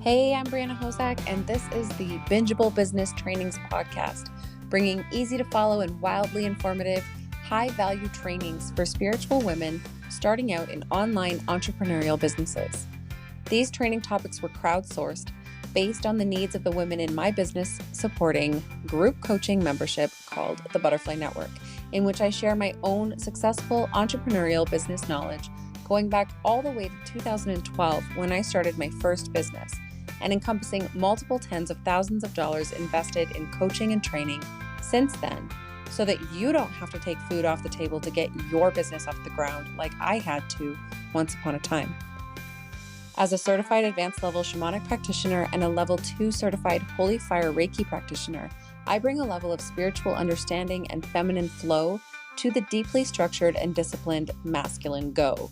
Hey, I'm Brianna Hosack, and this is the Bingeable Business Trainings podcast, bringing easy to follow and wildly informative, high-value trainings for spiritual women starting out in online entrepreneurial businesses. These training topics were crowdsourced based on the needs of the women in my business supporting group coaching membership called the Butterfly Network, in which I share my own successful entrepreneurial business knowledge going back all the way to 2012 when I started my first business, and encompassing multiple tens of thousands of dollars invested in coaching and training since then, so that you don't have to take food off the table to get your business off the ground like I had to once upon a time. As a certified advanced level shamanic practitioner and a level 2 certified Holy Fire Reiki practitioner, I bring a level of spiritual understanding and feminine flow to the deeply structured and disciplined masculine go.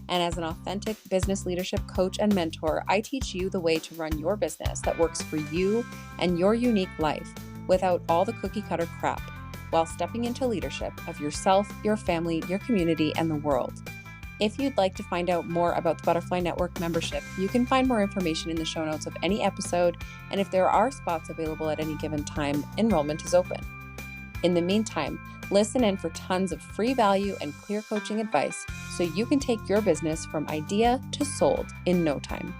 And as an authentic business leadership coach and mentor, I teach you the way to run your business that works for you and your unique life without all the cookie cutter crap, while stepping into leadership of yourself, your family, your community, and the world. If you'd like to find out more about the Butterfly Network membership, you can find more information in the show notes of any episode, and if there are spots available at any given time, enrollment is open. In the meantime, listen in for tons of free value and clear coaching advice so you can take your business from idea to sold in no time.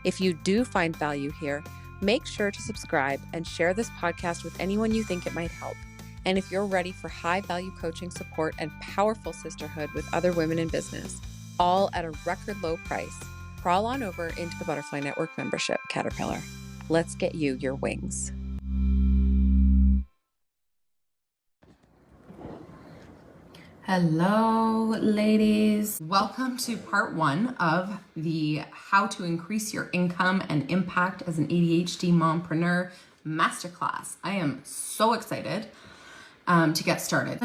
If you do find value here, make sure to subscribe and share this podcast with anyone you think it might help. And if you're ready for high value coaching support and powerful sisterhood with other women in business, all at a record low price, crawl on over into the Butterfly Network membership, Caterpillar. Let's get you your wings. Hello, ladies. Welcome to part 1 of the How to Increase Your Income and Impact as an ADHD Mompreneur Masterclass. I am so excited to get started.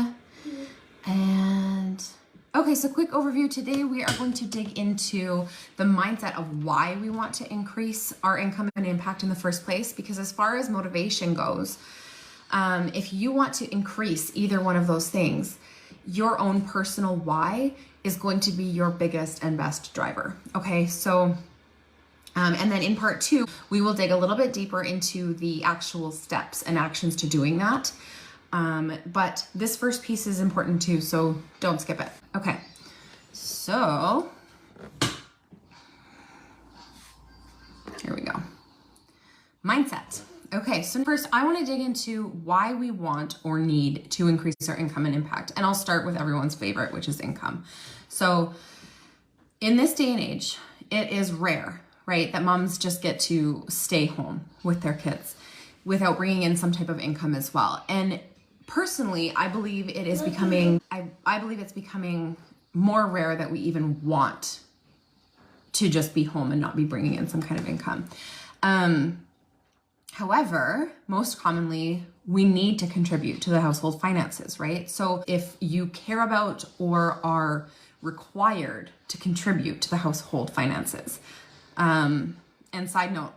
And okay, so quick overview. Today we are going to dig into the mindset of why we want to increase our income and impact in the first place, because as far as motivation goes, if you want to increase either one of those things, your own personal why is going to be your biggest and best driver. Okay, so, and then in part 2, we will dig a little bit deeper into the actual steps and actions to doing that. But this first piece is important too, so don't skip it. Okay, so here we go. Mindset. Okay, so first I want to dig into why we want or need to increase our income and impact. And I'll start with everyone's favorite, which is income. So in this day and age, it is rare, right, that moms just get to stay home with their kids without bringing in some type of income as well. And personally, I believe it is becoming, I believe it's becoming more rare that we even want to just be home and not be bringing in some kind of income. However, most commonly, we need to contribute to the household finances, right? So if you care about or are required to contribute to the household finances, and side note,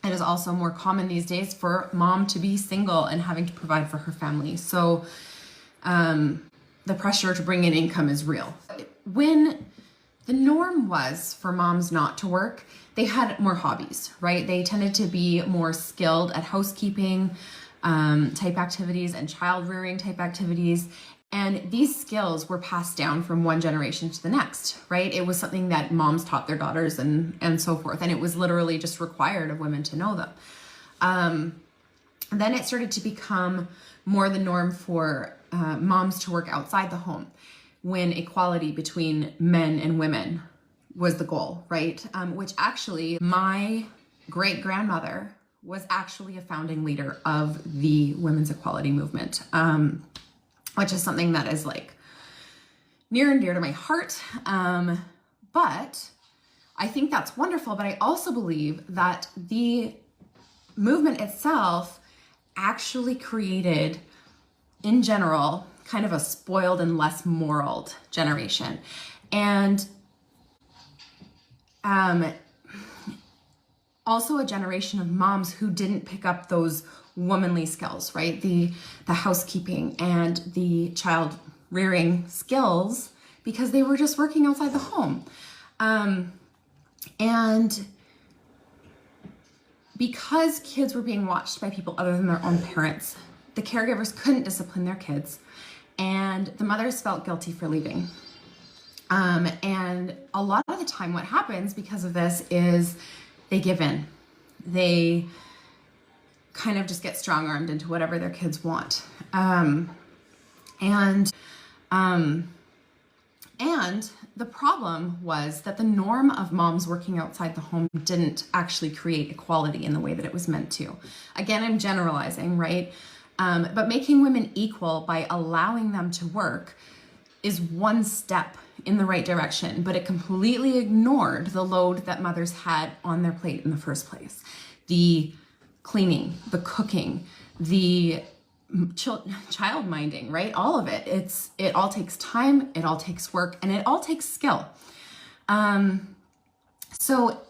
it is also more common these days for mom to be single and having to provide for her family. So the pressure to bring in income is real. When the norm was for moms not to work, they had more hobbies, right? They tended to be more skilled at housekeeping type activities and child rearing type activities. And these skills were passed down from one generation to the next, right? It was something that moms taught their daughters and so forth. And it was literally just required of women to know them. Then it started to become more the norm for moms to work outside the home, when equality between men and women was the goal, right? Which actually, my great-grandmother was actually a founding leader of the women's equality movement, which is something that is like near and dear to my heart. But I think that's wonderful, but I also believe that the movement itself actually created, in general, kind of a spoiled and less moral generation. And also a generation of moms who didn't pick up those womanly skills, right? The housekeeping and the child rearing skills, because they were just working outside the home. And because kids were being watched by people other than their own parents, the caregivers couldn't discipline their kids, and the mothers felt guilty for leaving. And a lot of the time what happens because of this is they give in. They kind of just get strong-armed into whatever their kids want. And the problem was that the norm of moms working outside the home didn't actually create equality in the way that it was meant to. Again, I'm generalizing, right? But making women equal by allowing them to work is one step in the right direction, but it completely ignored the load that mothers had on their plate in the first place. The cleaning, the cooking, the child minding, right? All of it. It all takes time, it all takes work, and it all takes skill. So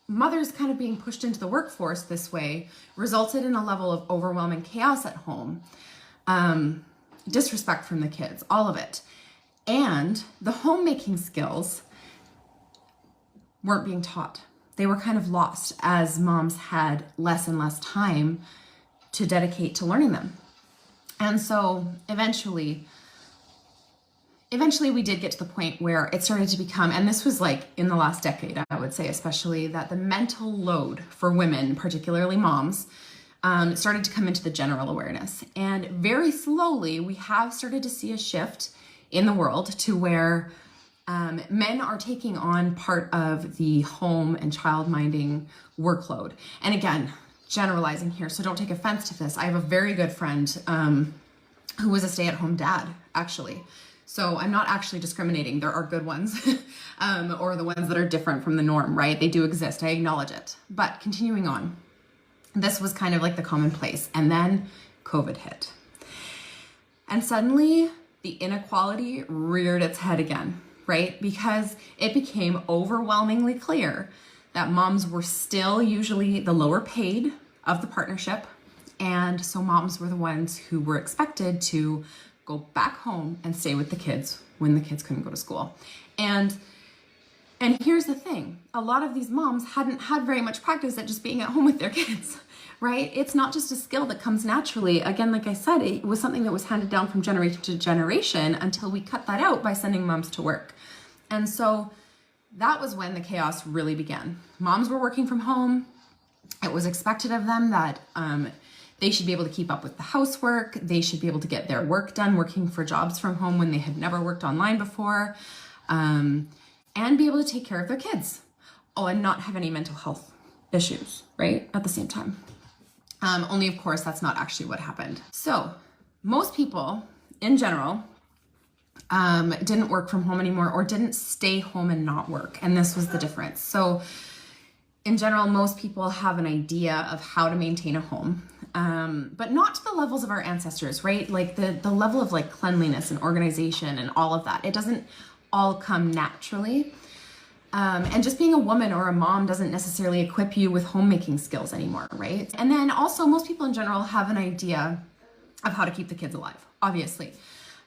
mothers kind of being pushed into the workforce this way resulted in a level of overwhelming chaos at home, disrespect from the kids, all of it. And the homemaking skills weren't being taught. They were kind of lost as moms had less and less time to dedicate to learning them. And so eventually we did get to the point where it started to become, and this was like in the last decade, I would say especially, that the mental load for women, particularly moms, started to come into the general awareness. And very slowly we have started to see a shift in the world to where men are taking on part of the home and child minding workload. And again, generalizing here, so don't take offense to this. I have a very good friend who was a stay-at-home dad, actually. So I'm not actually discriminating. There are good ones or the ones that are different from the norm, right? They do exist. I acknowledge it. But continuing on, this was kind of like the commonplace. And then COVID hit. And suddenly the inequality reared its head again, right? Because it became overwhelmingly clear that moms were still usually the lower paid of the partnership. And so moms were the ones who were expected to go back home and stay with the kids when the kids couldn't go to school. And here's the thing, a lot of these moms hadn't had very much practice at just being at home with their kids, right? It's not just a skill that comes naturally. Again, like I said, it was something that was handed down from generation to generation until we cut that out by sending moms to work. And so that was when the chaos really began. Moms were working from home. It was expected of them that they should be able to keep up with the housework. They should be able to get their work done working for jobs from home when they had never worked online before, and be able to take care of their kids. Oh, and not have any mental health issues, right? At the same time. Only, of course, that's not actually what happened. So most people in general didn't work from home anymore or didn't stay home and not work. And this was the difference. So in general, most people have an idea of how to maintain a home, but not to the levels of our ancestors, right? Like the level of like cleanliness and organization and all of that. It doesn't all come naturally. And just being a woman or a mom doesn't necessarily equip you with homemaking skills anymore, right? And then also most people in general have an idea of how to keep the kids alive, obviously.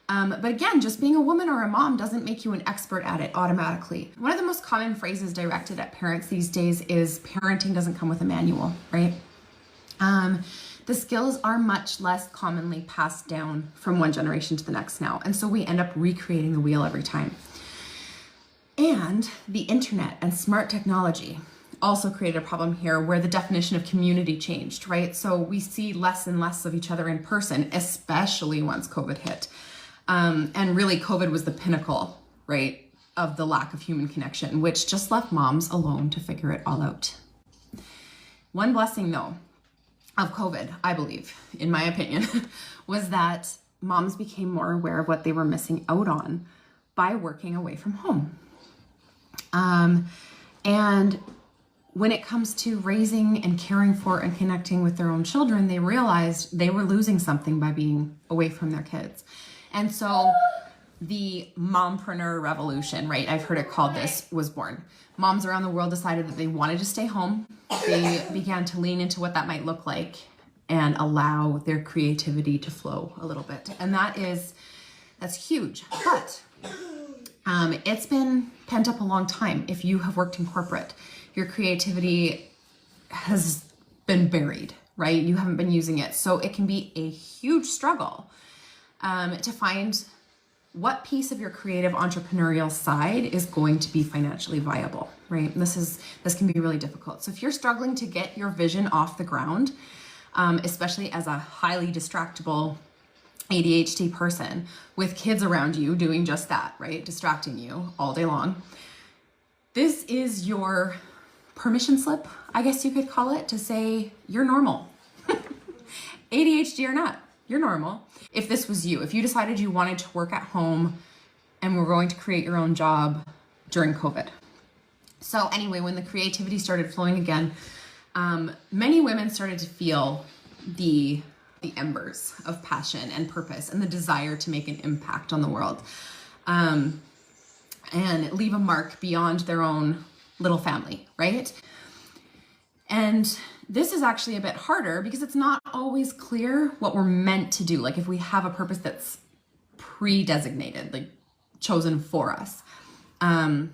But again, just being a woman or a mom doesn't make you an expert at it automatically. One of the most common phrases directed at parents these days is parenting doesn't come with a manual, right? The skills are much less commonly passed down from one generation to the next now. And so we end up recreating the wheel every time. And the internet and smart technology also created a problem here where the definition of community changed, right? So we see less and less of each other in person, especially once COVID hit. And really COVID was the pinnacle, right, of the lack of human connection, which just left moms alone to figure it all out. One blessing though of COVID, I believe, in my opinion, was that moms became more aware of what they were missing out on by working away from home. And when it comes to raising and caring for and connecting with their own children, they realized they were losing something by being away from their kids. And so the mompreneur revolution, right? I've heard it called this, was born. Moms around the world decided that they wanted to stay home. They began to lean into what that might look like and allow their creativity to flow a little bit. And that's huge. But it's been pent up a long time. If you have worked in corporate, your creativity has been buried, right? You haven't been using it. So it can be a huge struggle to find what piece of your creative entrepreneurial side is going to be financially viable, right? This can be really difficult. So if you're struggling to get your vision off the ground, especially as a highly distractible ADHD person with kids around you doing just that, right? Distracting you all day long. This is your permission slip, I guess you could call it, to say you're normal. ADHD or not, you're normal. If this was you, if you decided you wanted to work at home and were going to create your own job during COVID. So anyway, when the creativity started flowing again, many women started to feel the embers of passion and purpose and the desire to make an impact on the world and leave a mark beyond their own little family, right? And this is actually a bit harder because it's not always clear what we're meant to do. Like if we have a purpose that's pre-designated, like chosen for us. But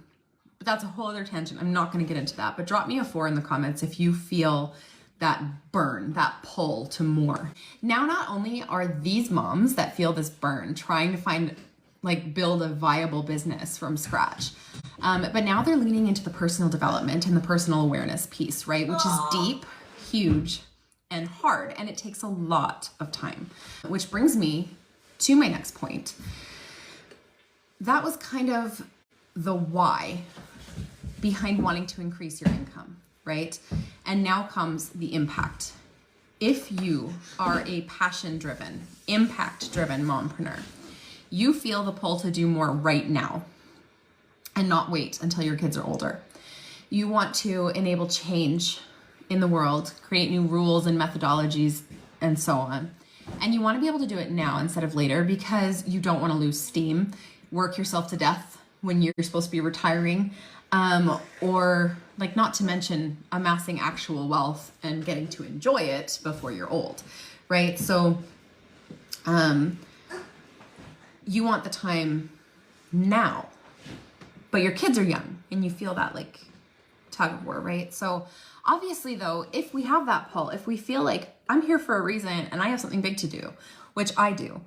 that's a whole other tangent. I'm not going to get into that, but drop me a 4 in the comments if you feel that burn, that pull to more. Now, not only are these moms that feel this burn trying to build a viable business from scratch, but now they're leaning into the personal development and the personal awareness piece, right? Which is deep, huge, and hard, and it takes a lot of time. Which brings me to my next point. That was kind of the why behind wanting to increase your income, right? And now comes the impact. If you are a passion-driven, impact-driven mompreneur, you feel the pull to do more right now and not wait until your kids are older. You want to enable change in the world, create new rules and methodologies and so on. And you want to be able to do it now instead of later because you don't want to lose steam, work yourself to death when you're supposed to be retiring, or not to mention amassing actual wealth and getting to enjoy it before you're old, right? So you want the time now, but your kids are young and you feel that tug of war, right? So obviously though, if we have that pull, if we feel like I'm here for a reason and I have something big to do, which I do,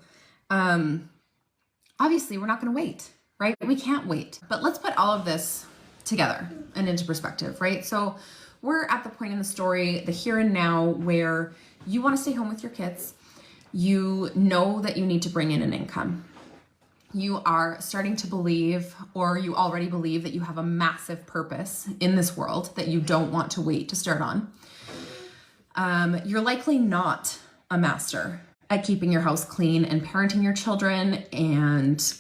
obviously we're not going to wait, right? We can't wait. But let's put all of this together and into perspective, right? So we're at the point in the story, the here and now, where you want to stay home with your kids. You know that you need to bring in an income. You are starting to believe, or you already believe, that you have a massive purpose in this world that you don't want to wait to start on. You're likely not a master at keeping your house clean and parenting your children and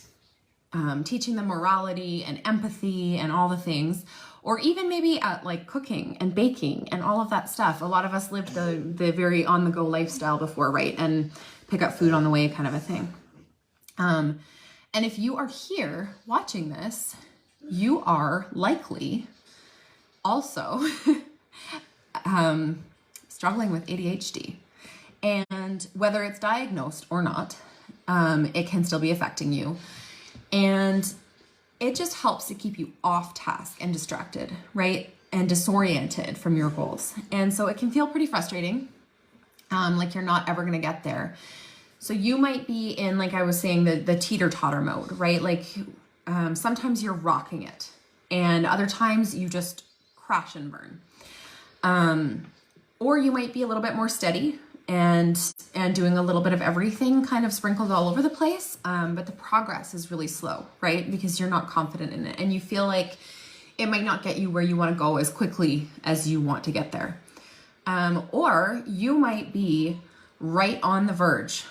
teaching them morality and empathy and all the things, or even maybe at cooking and baking and all of that stuff. A lot of us lived the very on-the-go lifestyle before, right? And pick up food on the way kind of a thing. And if you are here watching this, you are likely also struggling with ADHD. And whether it's diagnosed or not, it can still be affecting you. And it just helps to keep you off task and distracted, right? And disoriented from your goals. And so it can feel pretty frustrating, like you're not ever going to get there. So you might be in, like I was saying, the teeter-totter mode, right? Sometimes you're rocking it and other times you just crash and burn. Or you might be a little bit more steady and doing a little bit of everything kind of sprinkled all over the place. But the progress is really slow, right? Because you're not confident in it and you feel like it might not get you where you want to go as quickly as you want to get there. Or you might be right on the verge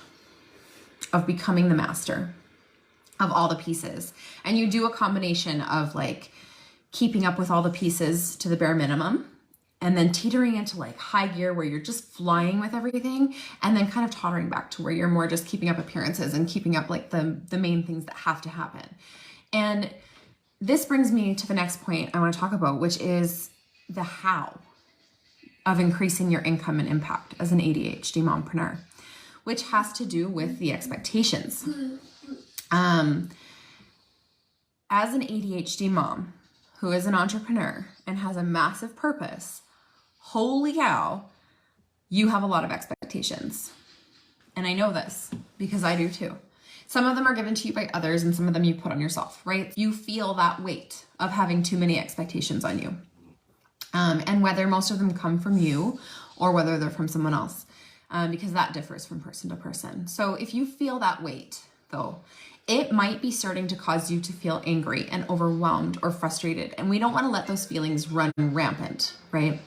of becoming the master of all the pieces. And you do a combination of keeping up with all the pieces to the bare minimum, and then teetering into high gear where you're just flying with everything, and then kind of tottering back to where you're more just keeping up appearances and keeping up the main things that have to happen. And this brings me to the next point I want to talk about, which is the how of increasing your income and impact as an ADHD mompreneur, which has to do with the expectations. As an ADHD mom who is an entrepreneur and has a massive purpose, holy cow, you have a lot of expectations. And I know this because I do too. Some of them are given to you by others and some of them you put on yourself, right? You feel that weight of having too many expectations on you. And whether most of them come from you or whether they're from someone else, because that differs from person to person. So if you feel that weight though, it might be starting to cause you to feel angry and overwhelmed or frustrated. And we don't want to let those feelings run rampant, right?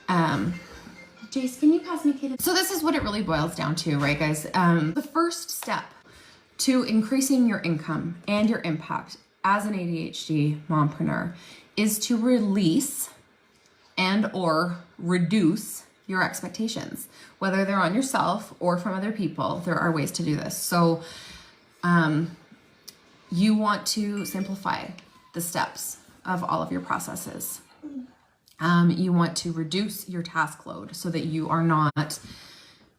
Jace, can you pass me Kate? So this is what it really boils down to, right, guys? The first step to increasing your income and your impact as an ADHD mompreneur is to release and or reduce your expectations, whether they're on yourself or from other people. There are ways to do this. So you want to simplify the steps of all of your processes. You want to reduce your task load so that you are not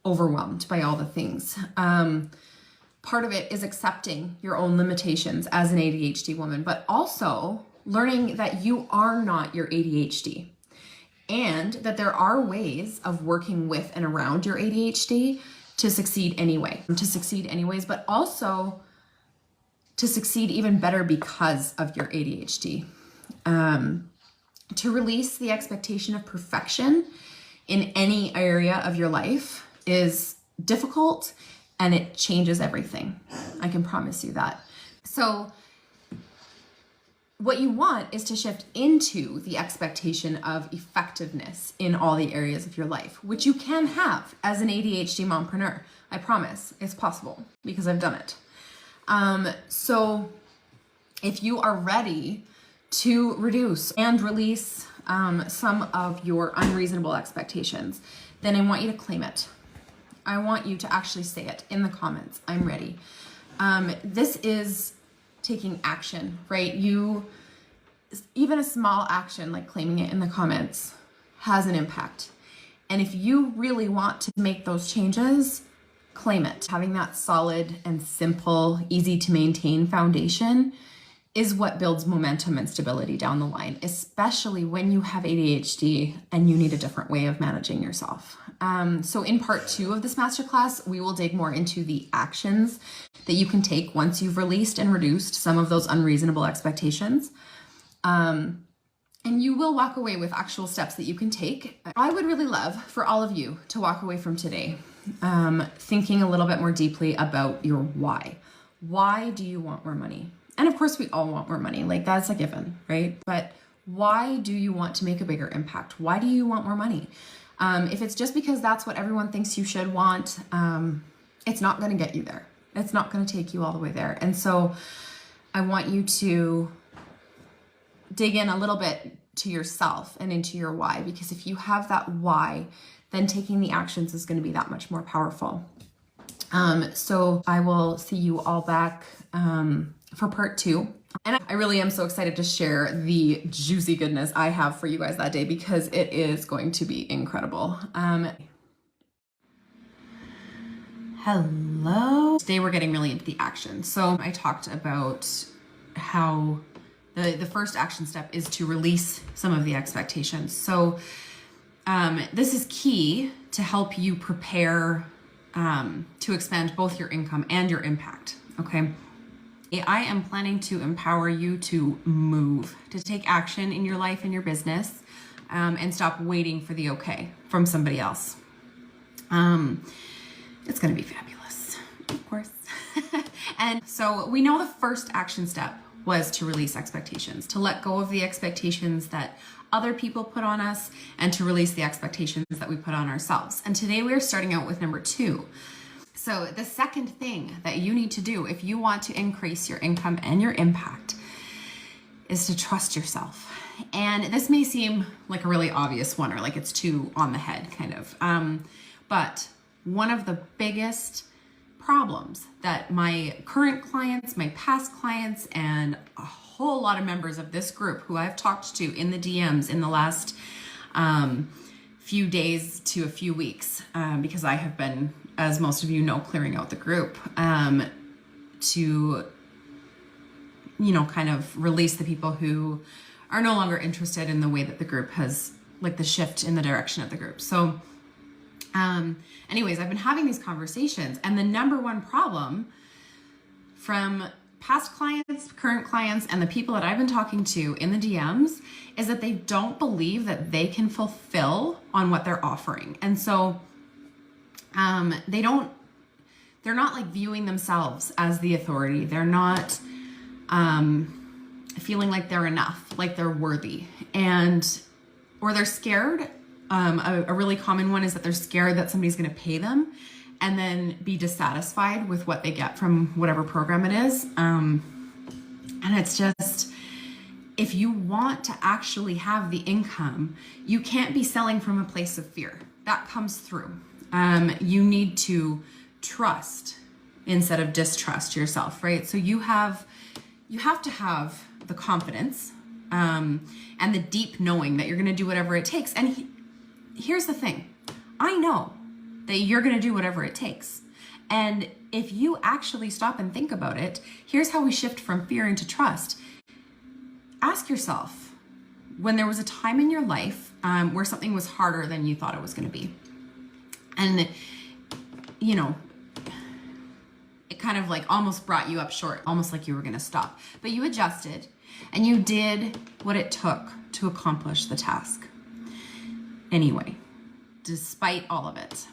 overwhelmed by all the things. Part of it is accepting your own limitations as an ADHD woman, but also learning that you are not your ADHD and that there are ways of working with and around your ADHD to succeed anyway, but also to succeed even better because of your ADHD. To release the expectation of perfection in any area of your life is difficult and it changes everything. I can promise you that. So what you want is to shift into the expectation of effectiveness in all the areas of your life, which you can have as an ADHD mompreneur. I promise it's possible because I've done it. So if you are ready to reduce and release some of your unreasonable expectations, then I want you to claim it. I want you to actually say it in the comments. I'm ready. This is taking action, right? Even a small action like claiming it in the comments has an impact. And if you really want to make those changes, claim it. Having that solid and simple, easy to maintain foundation is what builds momentum and stability down the line, especially when you have ADHD and you need a different way of managing yourself. So in part 2 of this masterclass, we will dig more into the actions that you can take once you've released and reduced some of those unreasonable expectations. And you will walk away with actual steps that you can take. I would really love for all of you to walk away from today thinking a little bit more deeply about your why. Why do you want more money? And of course, we all want more money. Like that's a given, right? But why do you want to make a bigger impact? Why do you want more money? If it's just because that's what everyone thinks you should want, it's not going to get you there. It's not going to take you all the way there. And so I want you to dig in a little bit to yourself and into your why, because if you have that why, then taking the actions is going to be that much more powerful. So I will see you all back for part 2. And I really am so excited to share the juicy goodness I have for you guys that day because it is going to be incredible. Hello. Today we're getting really into the action. So I talked about how the first action step is to release some of the expectations. So this is key to help you prepare to expand both your income and your impact, okay? I am planning to empower you to move, to take action in your life and your business, and stop waiting for the okay from somebody else. It's going to be fabulous, of course. And so we know the first action step was to release expectations, to let go of the expectations that other people put on us and to release the expectations that we put on ourselves. And today we're starting out with number 2. So the second thing that you need to do if you want to increase your income and your impact is to trust yourself. And this may seem like a really obvious one or like it's too on the head kind of. But one of the biggest problems that my current clients, my past clients, and a whole lot of members of this group who I've talked to in the DMs in the last few days to a few weeks, because I have been, as most of you know, clearing out the group to, kind of release the people who are no longer interested in the way that the group has like the shift in the direction of the group. So anyways, I've been having these conversations, and the number one problem from past clients, current clients, and the people that I've been talking to in the DMs is that they don't believe that they can fulfill on what they're offering. And so they're not like viewing themselves as the authority. They're not feeling like they're enough, like they're worthy, or they're scared. A really common one is that they're scared that somebody's going to pay them and then be dissatisfied with what they get from whatever program it is. And it's just, if you want to actually have the income, you can't be selling from a place of fear. That comes through. You need to trust instead of distrust yourself, right? So you have to have the confidence and the deep knowing that you're going to do whatever it takes. And here's the thing. I know that you're going to do whatever it takes. And if you actually stop and think about it, here's how we shift from fear into trust. Ask yourself, when there was a time in your life where something was harder than you thought it was going to be, and you know, it kind of like almost brought you up short, almost like you were going to stop, but you adjusted and you did what it took to accomplish the task anyway, despite all of it.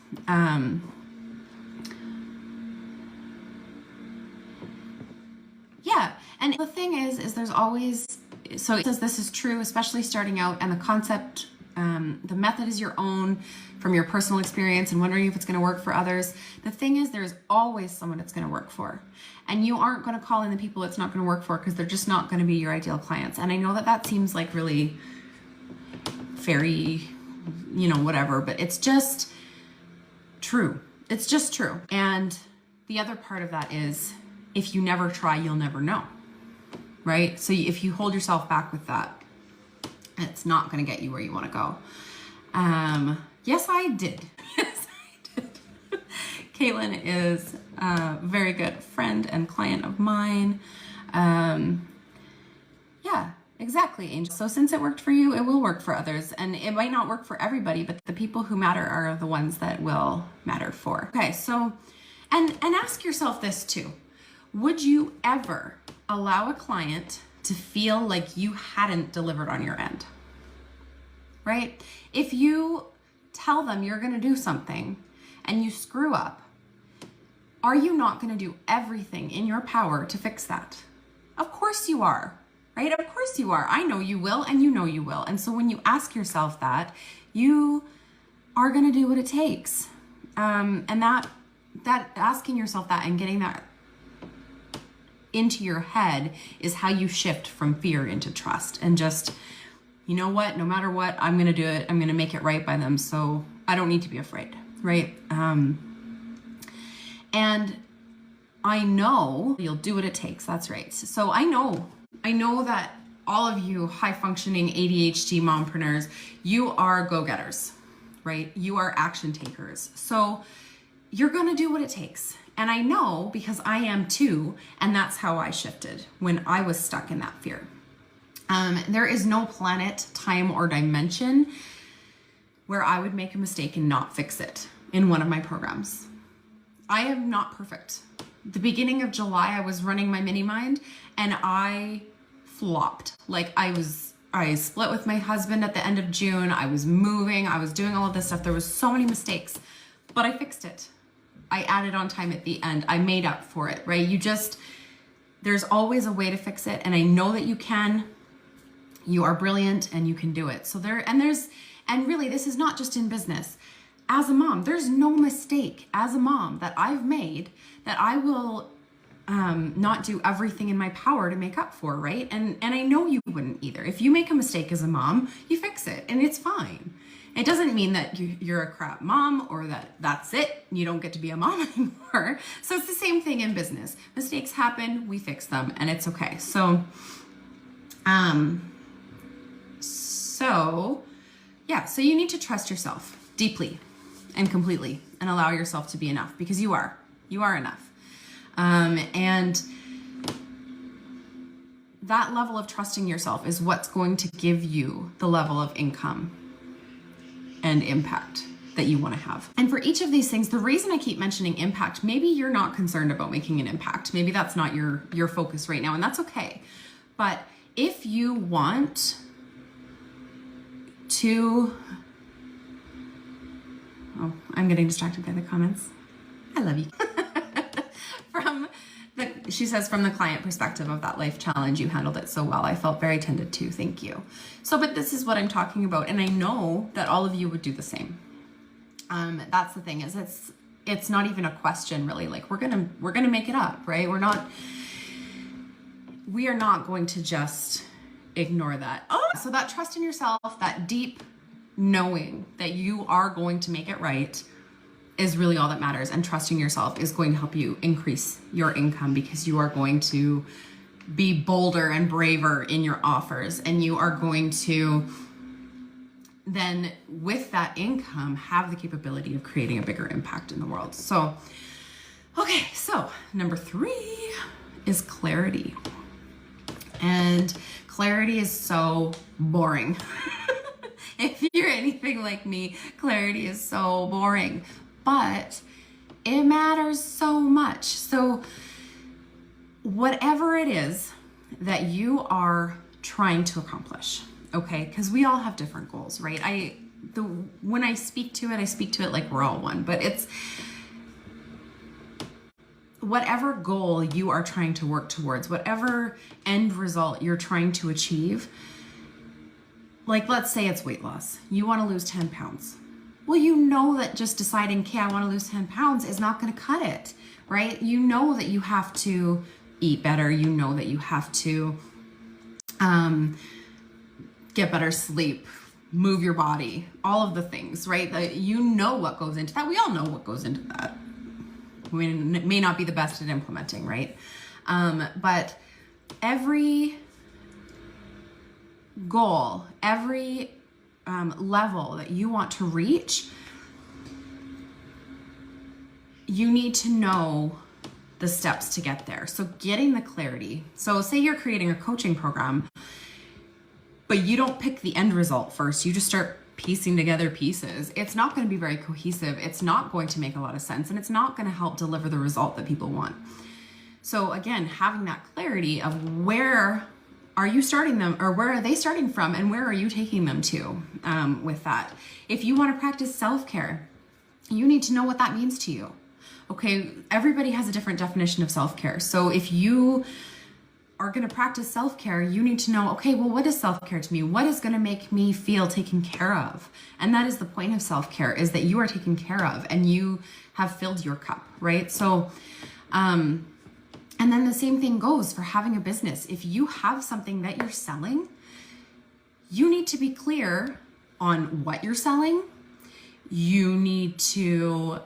Yeah. And the thing is there's always, so it says this is true, especially starting out, and the concept, the method is your own from your personal experience and wondering if it's going to work for others. The thing is, there's always someone it's going to work for. And you aren't going to call in the people it's not going to work for because they're just not going to be your ideal clients. And I know that that seems like really fairy, whatever, but it's just true. It's just true. And the other part of that is, if you never try, you'll never know, right? So if you hold yourself back with that, it's not going to get you where you want to go. Yes, I did. Yes, I did. Caitlin is a very good friend and client of mine. Yeah, exactly, Angel. So since it worked for you, it will work for others. And it might not work for everybody, but the people who matter are the ones that will matter for. Okay, so, and ask yourself this too. Would you ever allow a client to feel like you hadn't delivered on your end? Right? If you tell them you're going to do something and you screw up, are you not going to do everything in your power to fix that? Of course you are, right? Of course you are. I know you will, and you know you will. And so when you ask yourself that, you are going to do what it takes. And that asking yourself that and getting that into your head is how you shift from fear into trust, and just, you know what, no matter what, I'm going to do it. I'm going to make it right by them. So I don't need to be afraid. Right. And I know you'll do what it takes. That's right. So I know that all of you high functioning ADHD mompreneurs, you are go-getters, right? You are action takers. So you're going to do what it takes. And I know because I am too. And that's how I shifted when I was stuck in that fear. There is no planet, time, or dimension where I would make a mistake and not fix it in one of my programs. I am not perfect. The beginning of July, I was running my mini mind and I flopped. Like I split with my husband at the end of June. I was moving. I was doing all of this stuff. There was so many mistakes, but I fixed it. I added on time at the end. I made up for it, right? There's always a way to fix it. And I know that you can. You are brilliant and you can do it. And really, this is not just in business. As a mom, there's no mistake as a mom that I've made that I will not do everything in my power to make up for, right? And I know you wouldn't either. If you make a mistake as a mom, you fix it and it's fine. It doesn't mean that you're a crap mom or that's it. You don't get to be a mom anymore. So it's the same thing in business. Mistakes happen, we fix them, and it's okay. So you need to trust yourself deeply and completely and allow yourself to be enough, because you are enough. And that level of trusting yourself is what's going to give you the level of income and impact that you want to have. And for each of these things, the reason I keep mentioning impact, maybe you're not concerned about making an impact. Maybe that's not your focus right now, and that's okay. But if you want to, oh, I'm getting distracted by the comments. I love you. She says, from the client perspective of that life challenge, you handled it so well. I felt very tended to. Thank you. So, but this is what I'm talking about. And I know that all of you would do the same. That's the thing, is it's not even a question really. Like we're going to make it up, right? We are not going to just ignore that. Oh, so that trust in yourself, that deep knowing that you are going to make it right, is really all that matters. And trusting yourself is going to help you increase your income, because you are going to be bolder and braver in your offers, and you are going to then, with that income, have the capability of creating a bigger impact in the world. So, okay, so number 3 is clarity. And clarity is so boring. If you're anything like me, clarity is so boring. But it matters so much. So whatever it is that you are trying to accomplish, okay? Because we all have different goals, right? When I speak to it like we're all one, but it's whatever goal you are trying to work towards, whatever end result you're trying to achieve. Like, let's say it's weight loss. You want to lose 10 pounds. Well, you know that just deciding, okay, I want to lose 10 pounds is not going to cut it, right? You know that you have to eat better. You know that you have to get better sleep, move your body, all of the things, right? That you know what goes into that. We all know what goes into that. We may not be the best at implementing, right? But every goal, every level that you want to reach, you need to know the steps to get there. So getting the clarity. So say you're creating a coaching program, but you don't pick the end result first. You just start piecing together pieces. It's not going to be very cohesive. It's not going to make a lot of sense, and it's not going to help deliver the result that people want. So again, having that clarity of where are you starting them, or where are they starting from, and where are you taking them to with that? If you want to practice self-care, you need to know what that means to you. Okay, everybody has a different definition of self-care. So if you are going to practice self-care, you need to know, okay, well, what is self-care to me? What is going to make me feel taken care of? And that is the point of self-care, is that you are taken care of and you have filled your cup, right? So, and then the same thing goes for having a business. If you have something that you're selling, you need to be clear on what you're selling. You need to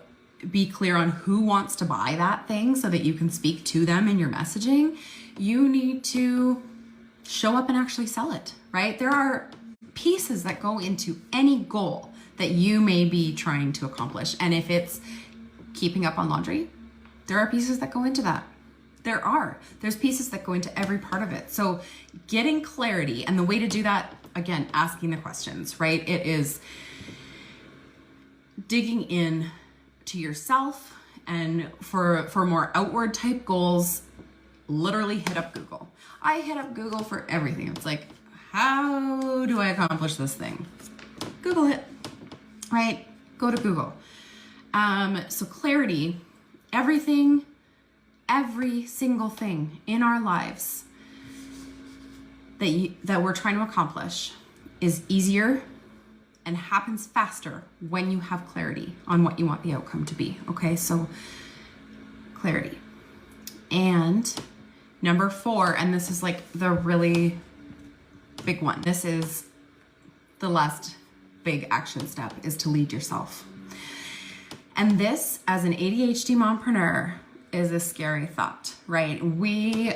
be clear on who wants to buy that thing so that you can speak to them in your messaging. You need to show up and actually sell it, right? There are pieces that go into any goal that you may be trying to accomplish. And if it's keeping up on laundry, there are pieces that go into that. There's pieces that go into every part of it. So getting clarity, and the way to do that, again, asking the questions, right? It is digging in to yourself, and for more outward type goals, literally hit up Google. I hit up Google for everything. It's like, how do I accomplish this thing? Google it, right? Go to Google. So clarity, every single thing in our lives that we're trying to accomplish is easier and happens faster when you have clarity on what you want the outcome to be. Okay, so clarity. And number 4, and this is like the really big one. This is the last big action step, is to lead yourself. And this, as an ADHD mompreneur, is a scary thought, right? We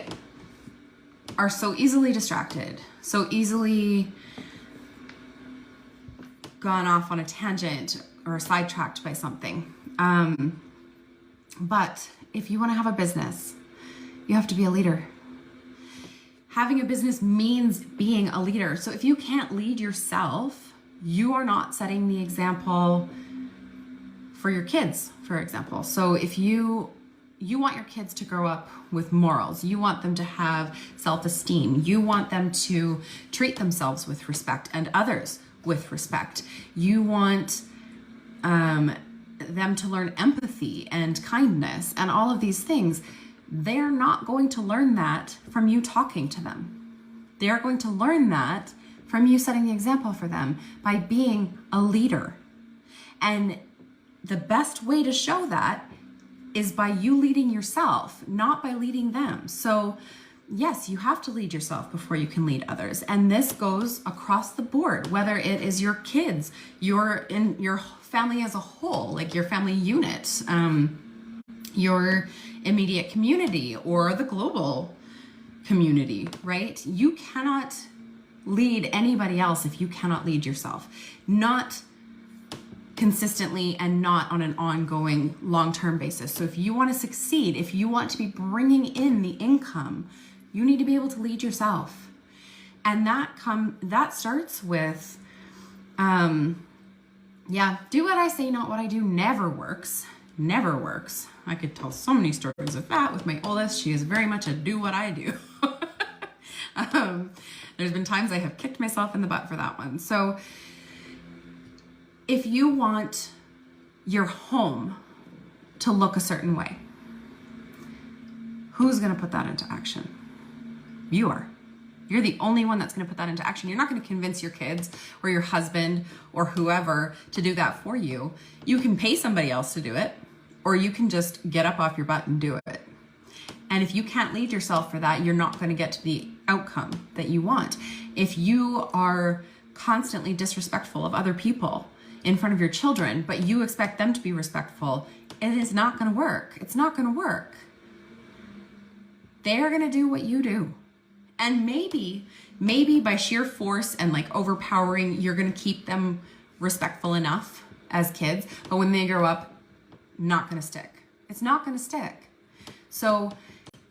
are so easily distracted, so easily gone off on a tangent or sidetracked by something. But if you want to have a business, you have to be a leader. Having a business means being a leader. So if you can't lead yourself, you are not setting the example for your kids, for example. So if you want your kids to grow up with morals, you want them to have self-esteem, you want them to treat themselves with respect and others with respect, you want them to learn empathy and kindness and all of these things, they're not going to learn that from you talking to them. They're going to learn that from you setting the example for them by being a leader. And the best way to show that is by you leading yourself, not by leading them. So yes, you have to lead yourself before you can lead others. And this goes across the board, whether it is your kids, your family as a whole, like your family unit, your immediate community, or the global community, right? You cannot lead anybody else if you cannot lead yourself. Not consistently and not on an ongoing long-term basis. So if you want to succeed, if you want to be bringing in the income, you need to be able to lead yourself. And that starts with, do what I say, not what I do never works. Never works. I could tell so many stories of that with my oldest. She is very much a do what I do. There's been times I have kicked myself in the butt for that one. So if you want your home to look a certain way, who's going to put that into action? You are. You're the only one that's going to put that into action. You're not going to convince your kids or your husband or whoever to do that for you. You can pay somebody else to do it, or you can just get up off your butt and do it. And if you can't lead yourself for that, you're not going to get to the outcome that you want. If you are constantly disrespectful of other people in front of your children, but you expect them to be respectful, it is not going to work. It's not going to work. They are going to do what you do. And maybe by sheer force and like overpowering, you're going to keep them respectful enough as kids, but when they grow up, not going to stick. It's not going to stick. So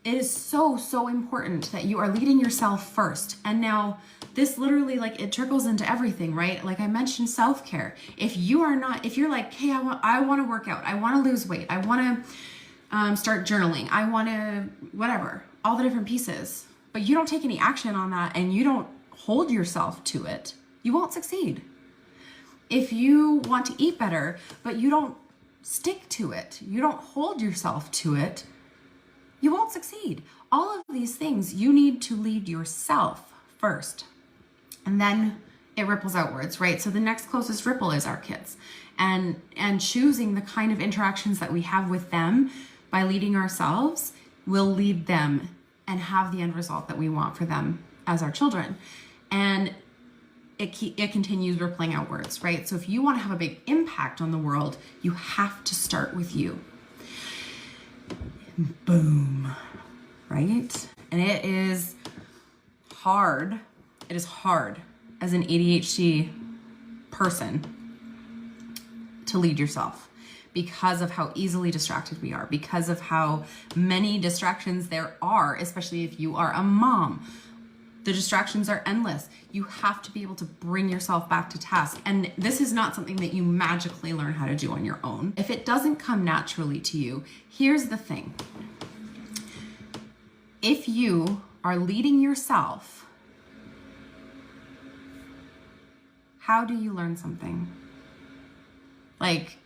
it is so important that you are leading yourself first. And now this literally, like, it trickles into everything, right? Like I mentioned, self-care. If you're like, hey, I want to work out, I want to lose weight, I want to start journaling, I want to whatever, all the different pieces, but you don't take any action on that and you don't hold yourself to it, you won't succeed. If you want to eat better, but you don't stick to it, you don't hold yourself to it, you won't succeed. All of these things, you need to lead yourself first. And then it ripples outwards, right? So the next closest ripple is our kids. And choosing the kind of interactions that we have with them by leading ourselves will lead them and have the end result that we want for them as our children. And it continues rippling outwards, right? So if you want to have a big impact on the world, you have to start with you. Boom, right? And it is hard. It is hard as an ADHD person to lead yourself because of how easily distracted we are, because of how many distractions there are, especially if you are a mom. The distractions are endless. You have to be able to bring yourself back to task. And this is not something that you magically learn how to do on your own. If it doesn't come naturally to you, here's the thing. If you are leading yourself, how do you learn something? Like,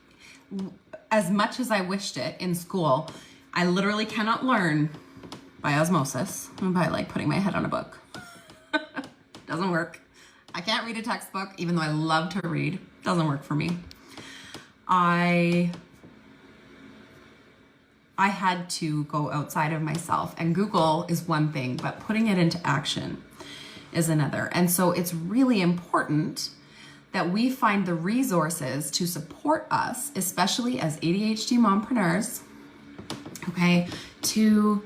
as much as I wished it in school, I literally cannot learn by osmosis, by like putting my head on a book. Doesn't work. I can't read a textbook, even though I love to read. Doesn't work for me. I had to go outside of myself, and Google is one thing, but putting it into action is another. And so it's really important that we find the resources to support us, especially as ADHD mompreneurs, okay, to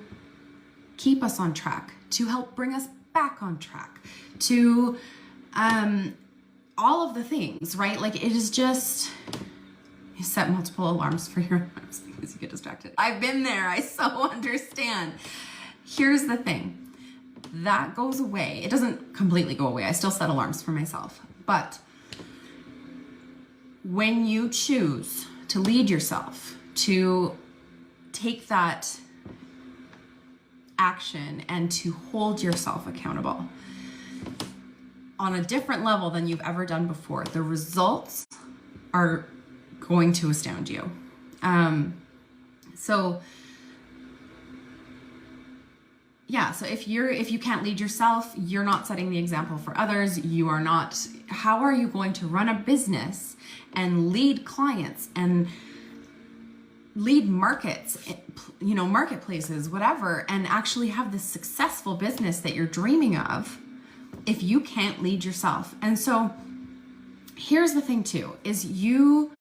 keep us on track, to help bring us back on track, to all of the things, right? Like, it is just, you set multiple alarms for your alarms because you get distracted. I've been there. I so understand. Here's the thing. That goes away. It doesn't completely go away. I still set alarms for myself, but when you choose to lead yourself, to take that action and to hold yourself accountable on a different level than you've ever done before, the results are going to astound you. So if you can't lead yourself, you're not setting the example for others. How are you going to run a business and lead clients and lead markets, marketplaces, whatever, and actually have this successful business that you're dreaming of if you can't lead yourself? And so here's the thing too, is you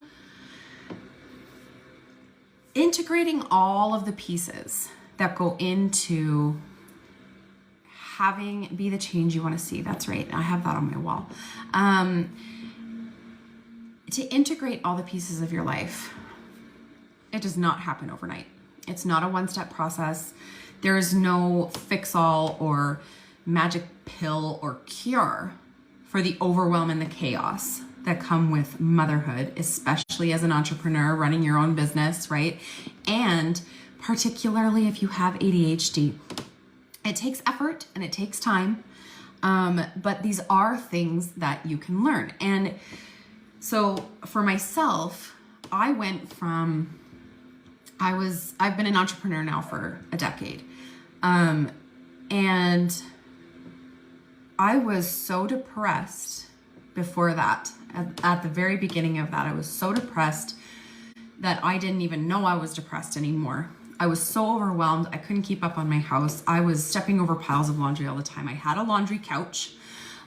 integrating all of the pieces that go into be the change you want to see. That's right. I have that on my wall. To integrate all the pieces of your life, it does not happen overnight. It's not a one-step process. There is no fix-all or magic pill or cure for the overwhelm and the chaos that come with motherhood, especially as an entrepreneur running your own business, right? And particularly if you have ADHD. It takes effort and it takes time, but these are things that you can learn. And so for myself, I've been an entrepreneur now for a decade. And I was so depressed before that. At the very beginning of that, I was so depressed that I didn't even know I was depressed anymore. I was so overwhelmed. I couldn't keep up on my house. I was stepping over piles of laundry all the time. I had a laundry couch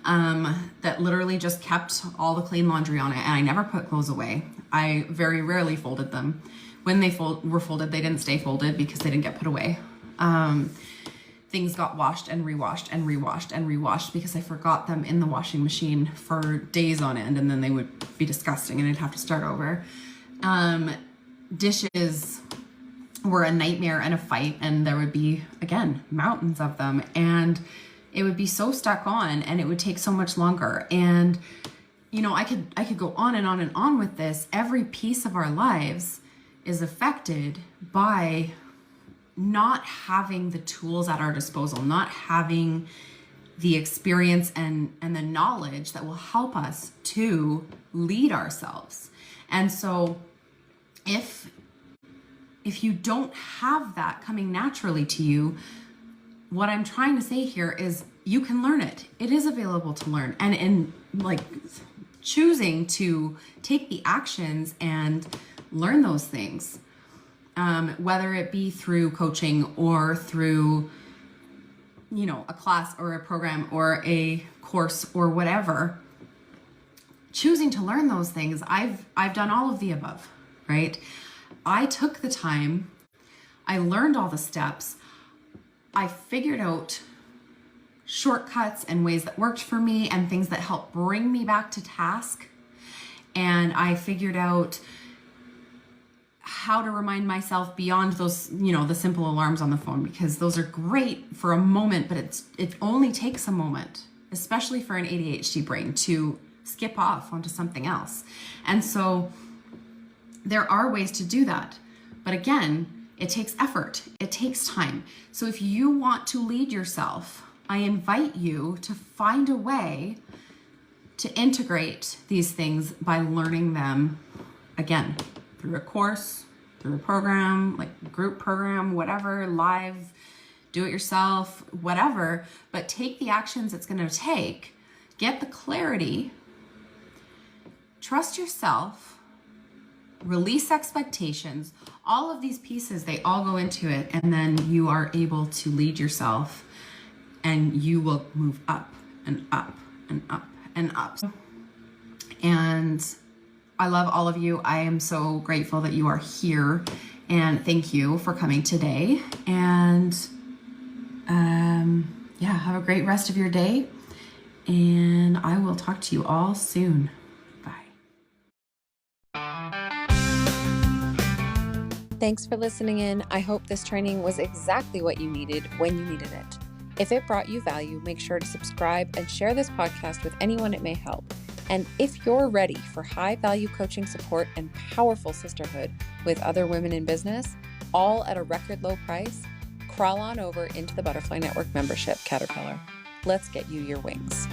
that literally just kept all the clean laundry on it, and I never put clothes away. I very rarely folded them. When they were folded, they didn't stay folded because they didn't get put away. Things got washed and rewashed and rewashed and rewashed because I forgot them in the washing machine for days on end, and then they would be disgusting and I'd have to start over. Dishes were a nightmare and a fight, and there would be, again, mountains of them, and it would be so stuck on, and it would take so much longer. And I could go on and on and on with this. Every piece of our lives is affected by not having the tools at our disposal, not having the experience and the knowledge that will help us to lead ourselves. And so if you don't have that coming naturally to you, what I'm trying to say here is you can learn it. It is available to learn. And in choosing to take the actions and learn those things, whether it be through coaching or through, a class or a program or a course or whatever, choosing to learn those things, I've done all of the above, right? I took the time, I learned all the steps, I figured out shortcuts and ways that worked for me and things that helped bring me back to task. And I figured out how to remind myself beyond those, the simple alarms on the phone, because those are great for a moment, but it only takes a moment, especially for an ADHD brain, to skip off onto something else. And so there are ways to do that. But again, it takes effort. It takes time. So if you want to lead yourself, I invite you to find a way to integrate these things by learning them, again, through a course, through a program, like group program, whatever, live, do it yourself, whatever. But take the actions it's going to take, get the clarity, trust yourself, release expectations. All of these pieces, they all go into it, and then you are able to lead yourself, and you will move up and up and up and up. And I love all of you. I am so grateful that you are here, and thank you for coming today. And have a great rest of your day, and I will talk to you all soon. Thanks for listening in. I hope this training was exactly what you needed when you needed it. If it brought you value, make sure to subscribe and share this podcast with anyone it may help. And if you're ready for high value coaching support and powerful sisterhood with other women in business, all at a record low price, crawl on over into the Butterfly Network membership, Caterpillar. Let's get you your wings.